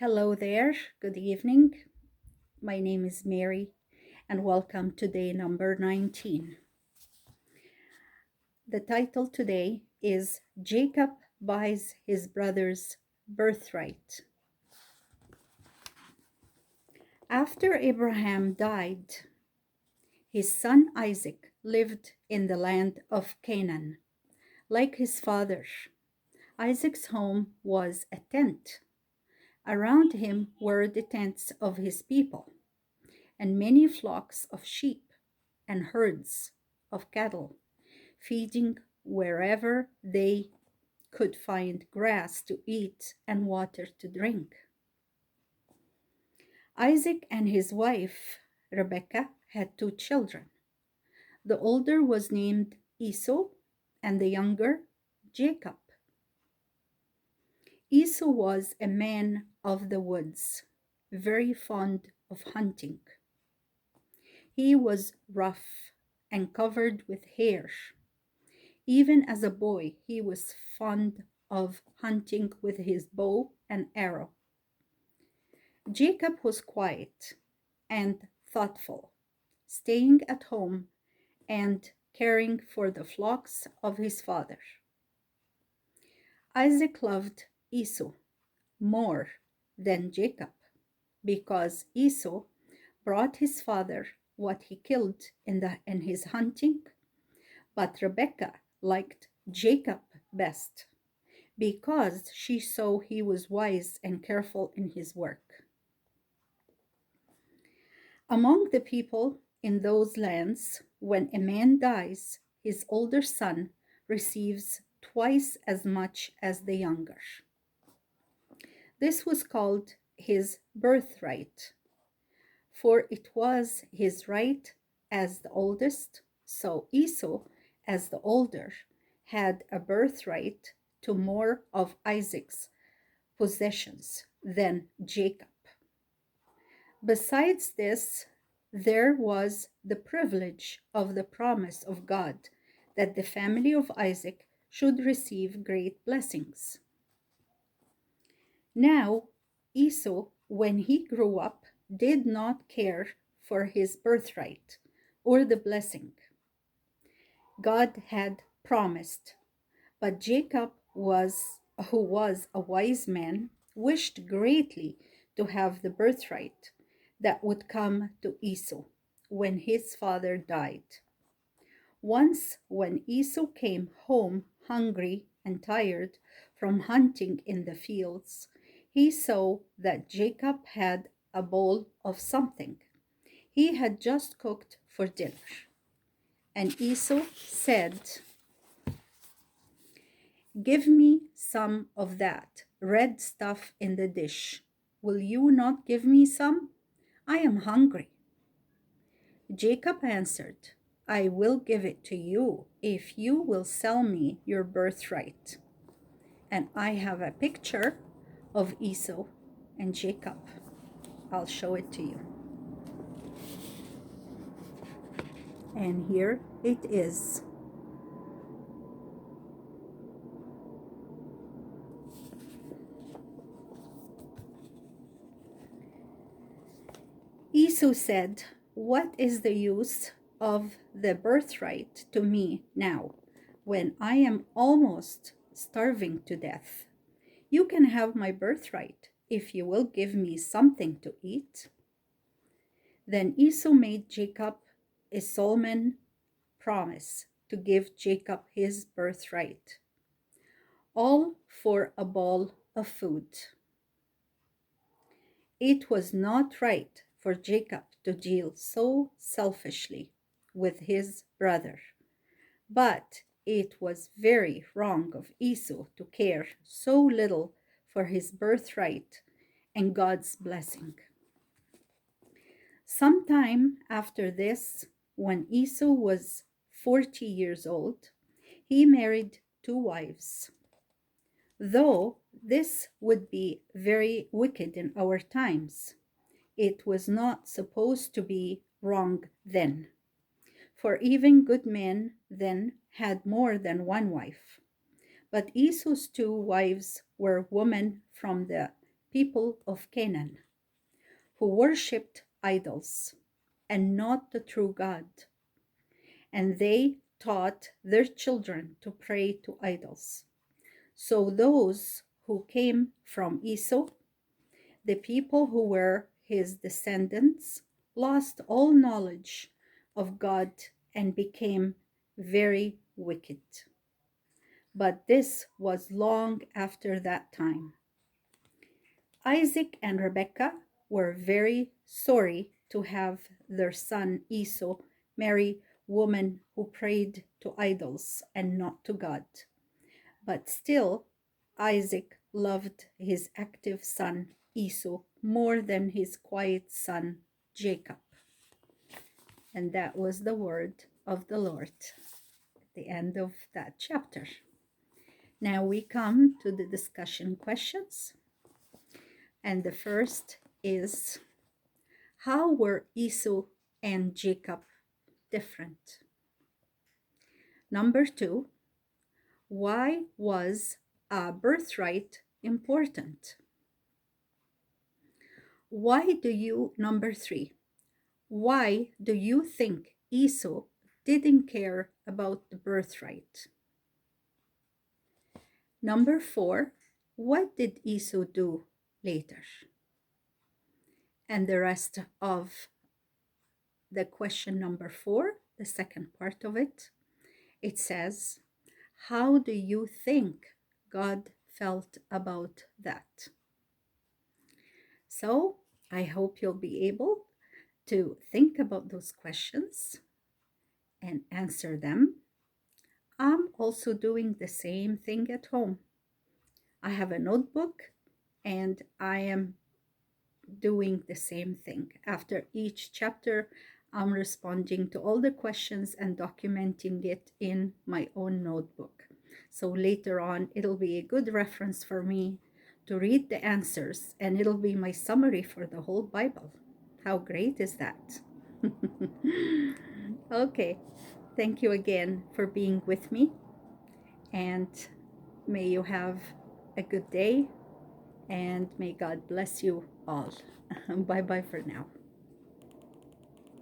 Hello there, good evening. My name is Mary, and welcome to day number 19. The title today is Jacob Buys His Brother's Birthright. After Abraham died, his son Isaac lived in the land of Canaan. Like his father, Isaac's home was a tent. Around him were the tents of his people, and many flocks of sheep and herds of cattle, feeding wherever they could find grass to eat and water to drink. Isaac and his wife, Rebekah, had two children. The older was named Esau, and the younger, Jacob. Esau was a man of the woods, very fond of hunting. He was rough and covered with hair. Even as a boy, he was fond of hunting with his bow and arrow. Jacob was quiet and thoughtful, staying at home and caring for the flocks of his father. Isaac loved Esau more than Jacob because Esau brought his father what he killed in his hunting, but Rebekah liked Jacob best because she saw he was wise and careful in his work. Among the people in those lands, when a man dies, his older son receives twice as much as the younger. This was called his birthright, for it was his right as the oldest, so Esau, as the older, had a birthright to more of Isaac's possessions than Jacob. Besides this, there was the privilege of the promise of God that the family of Isaac should receive great blessings. Now, Esau, when he grew up, did not care for his birthright or the blessing God had promised, but Jacob who was a wise man, wished greatly to have the birthright that would come to Esau when his father died. Once, when Esau came home hungry and tired from hunting in the fields, he saw that Jacob had a bowl of something he had just cooked for dinner. And Esau said, "Give me some of that red stuff in the dish. Will you not give me some? I am hungry." Jacob answered, "I will give it to you if you will sell me your birthright." And I have a picture of Esau and Jacob. I'll show it to you. And here it is. Esau said, "What is the use of the birthright to me now, when I am almost starving to death? You can have my birthright if you will give me something to eat." Then Esau made Jacob a solemn promise to give Jacob his birthright, all for a bowl of food. It was not right for Jacob to deal so selfishly with his brother, but it was very wrong of Esau to care so little for his birthright and God's blessing. Sometime after this, when Esau was 40 years old, he married two wives. Though this would be very wicked in our times, it was not supposed to be wrong then, for even good men then had more than one wife. But Esau's two wives were women from the people of Canaan, who worshipped idols and not the true God. And they taught their children to pray to idols. So those who came from Esau, the people who were his descendants, lost all knowledge of God and became very wicked. But this was long after that time. Isaac and Rebekah were very sorry to have their son Esau marry women who prayed to idols and not to God. But still, Isaac loved his active son Esau more than his quiet son Jacob. And that was the word of the Lord at the end of that chapter. Now we come to the discussion questions. And the first is, how were Esau and Jacob different? Number 2, why was a birthright important? Number 3, why do you think Esau didn't care about the birthright? Number 4, what did Esau do later? And the rest of the question number 4, the second part of it, it says, how do you think God felt about that? So I hope you'll be able to think about those questions and answer them. I'm also doing the same thing at home. I have a notebook and I am doing the same thing. After each chapter, I'm responding to all the questions and documenting it in my own notebook. So later on, it'll be a good reference for me to read the answers, and it'll be my summary for the whole Bible. How great is that? Okay, thank you again for being with me, and may you have a good day, and may God bless you all. Bye bye for now.